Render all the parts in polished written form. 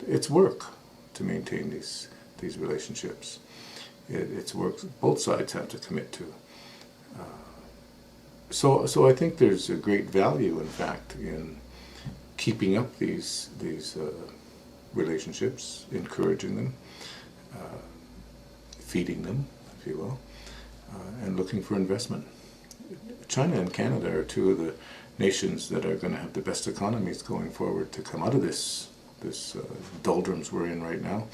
it's work to maintain these relationships. It's work both sides have to commit to. So I think there's a great value, in fact, in keeping up these relationships, encouraging them, feeding them, if you will, and looking for investment. China and Canada are two of the nations that are going to have the best economies going forward to come out of this doldrums we're in right now.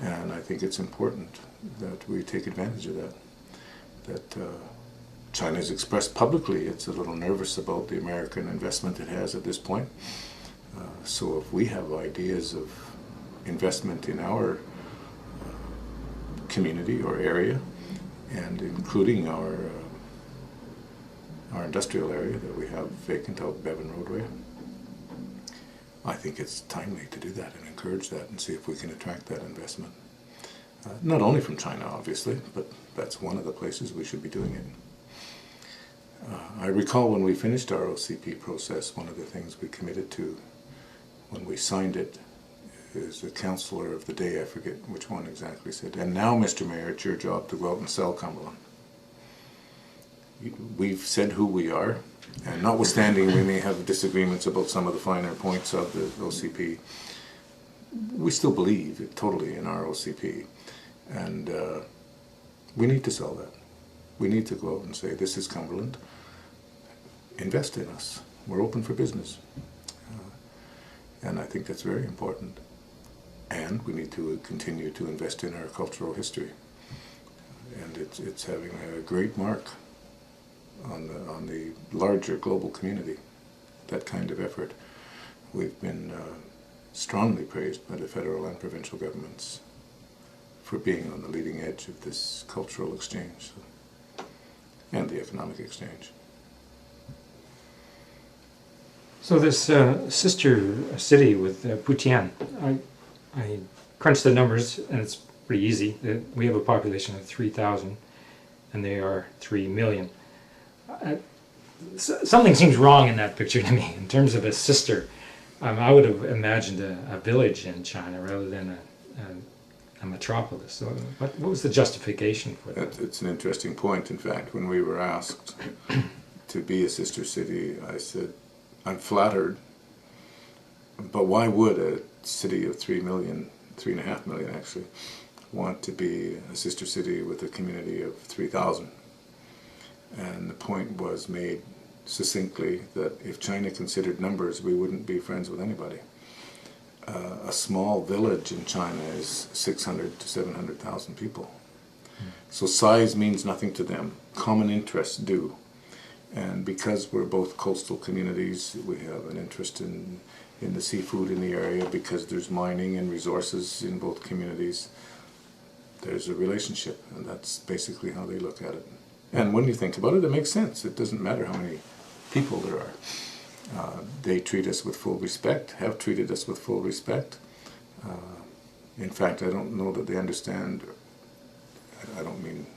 And I think it's important that we take advantage of that. That China's expressed publicly it's a little nervous about the American investment it has at this point. So if we have ideas of investment in our community or area, and including our industrial area that we have vacant out Bevan Roadway, I think it's timely to do that and encourage that and see if we can attract that investment. Not only from China, obviously, but that's one of the places we should be doing it. I recall when we finished our OCP process, one of the things we committed to when we signed it is the councillor of the day, I forget which one exactly, said, "And now, Mr. Mayor, it's your job to go out and sell Cumberland." We've said who we are, and notwithstanding we may have disagreements about some of the finer points of the OCP, we still believe totally in our OCP, and we need to sell that. We need to go out and say, this is Cumberland, invest in us, we're open for business. And I think that's very important. And we need to continue to invest in our cultural history. And it's having a great mark on the larger global community, that kind of effort. We've been strongly praised by the federal and provincial governments for being on the leading edge of this cultural exchange and the economic exchange. So this sister city with Putian, I crunched the numbers and it's pretty easy. We have a population of 3,000 and they are 3 million. Something seems wrong in that picture to me in terms of a sister. I would have imagined a village in China rather than a metropolis. So what was the justification for that? It's an interesting point. In fact, when we were asked to be a sister city, I said, I'm flattered, but why would a city of 3 million, 3.5 million actually, want to be a sister city with a community of 3,000? And the point was made succinctly that if China considered numbers, we wouldn't be friends with anybody. A small village in China is 600 to 700,000 people. So size means nothing to them. Common interests do. And because we're both coastal communities, we have an interest in the seafood in the area, because there's mining and resources in both communities. There's a relationship, and that's basically how they look at it. And when you think about it, it makes sense. It doesn't matter how many people there are. They treat us with full respect, have treated us with full respect. In fact, I don't know that they understand, I don't mean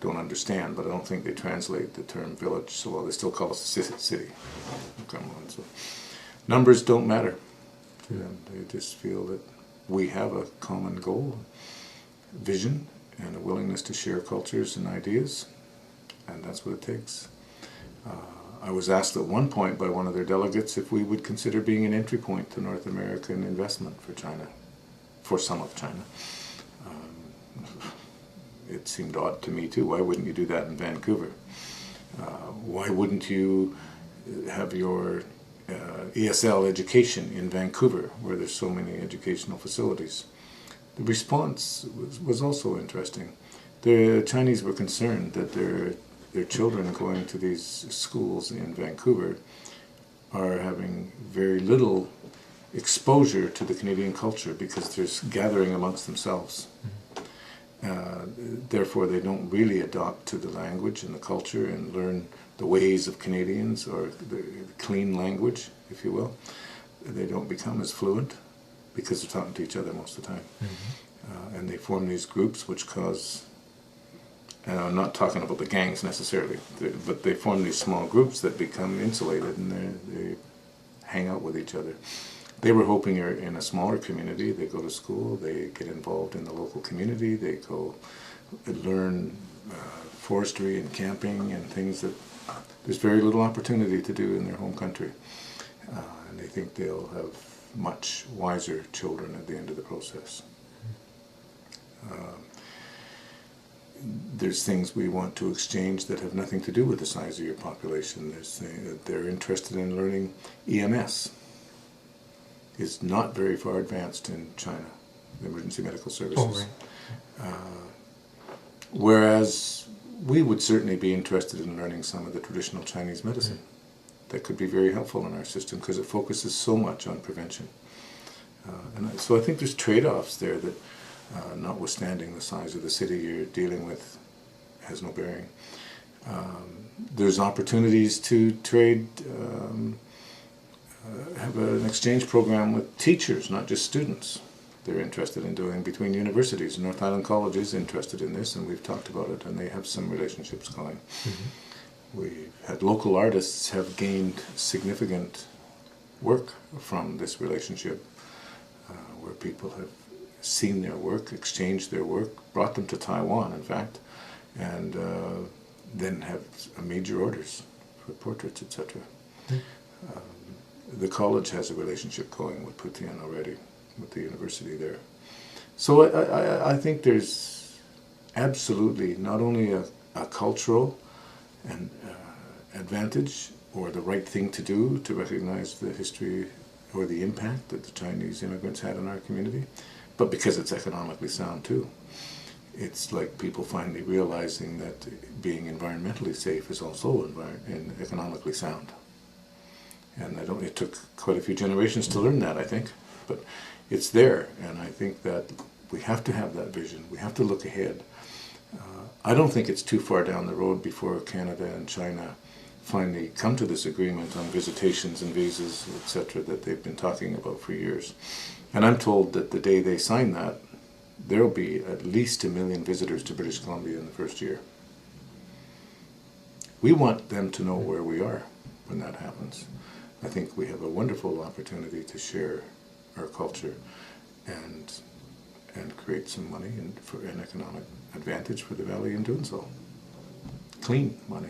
don't understand, but I don't think they translate the term village so well. They still call us a city. So numbers don't matter to them. They just feel that we have a common goal, vision, and a willingness to share cultures and ideas, and that's what it takes. I was asked at one point by one of their delegates if we would consider being an entry point to North American investment for China, for some of China. It seemed odd to me too. Why wouldn't you do that in Vancouver? Why wouldn't you have your ESL education in Vancouver, where there's so many educational facilities? The response was also interesting. The Chinese were concerned that their children going to these schools in Vancouver are having very little exposure to the Canadian culture because they're gathering amongst themselves. Therefore, they don't really adopt to the language and the culture and learn the ways of Canadians, or the clean language, if you will. They don't become as fluent because they're talking to each other most of the time. And they form these groups which cause, and I'm not talking about the gangs necessarily, but they form these small groups that become insulated and they hang out with each other. They were hoping you're in a smaller community, they go to school, they get involved in the local community, they go learn forestry and camping and things that there's very little opportunity to do in their home country. And they think they'll have much wiser children at the end of the process. There's things we want to exchange that have nothing to do with the size of your population. They're interested in learning EMS. It's not very far advanced in China, the emergency medical services. Oh, right. Whereas we would certainly be interested in learning some of the traditional Chinese medicine. That could be very helpful in our system because it focuses so much on prevention. And so I think there's trade-offs there that, notwithstanding the size of the city you're dealing with, has no bearing. There's opportunities to trade, have an exchange program with teachers, not just students. They're interested in doing between universities. North Island College is interested in this, and we've talked about it, and they have some relationships going. Mm-hmm. We've had local artists have gained significant work from this relationship, where people have seen their work, exchanged their work, brought them to Taiwan, in fact, and then have major orders for portraits, etc. The college has a relationship going with Putian already, with the university there. So I think there's absolutely not only a cultural and advantage or the right thing to do to recognize the history or the impact that the Chinese immigrants had in our community, but because it's economically sound too. It's like people finally realizing that being environmentally safe is also economically sound. And it took quite a few generations to learn that, I think, but it's there, and I think that we have to have that vision. We have to look ahead. I don't think it's too far down the road before Canada and China finally come to this agreement on visitations and visas, etc., that they've been talking about for years. And I'm told that the day they sign that, there'll be at least 1 million visitors to British Columbia in the first year. We want them to know where we are when that happens. I think we have a wonderful opportunity to share our culture and create some money and for an economic advantage for the valley in doing so. Clean money.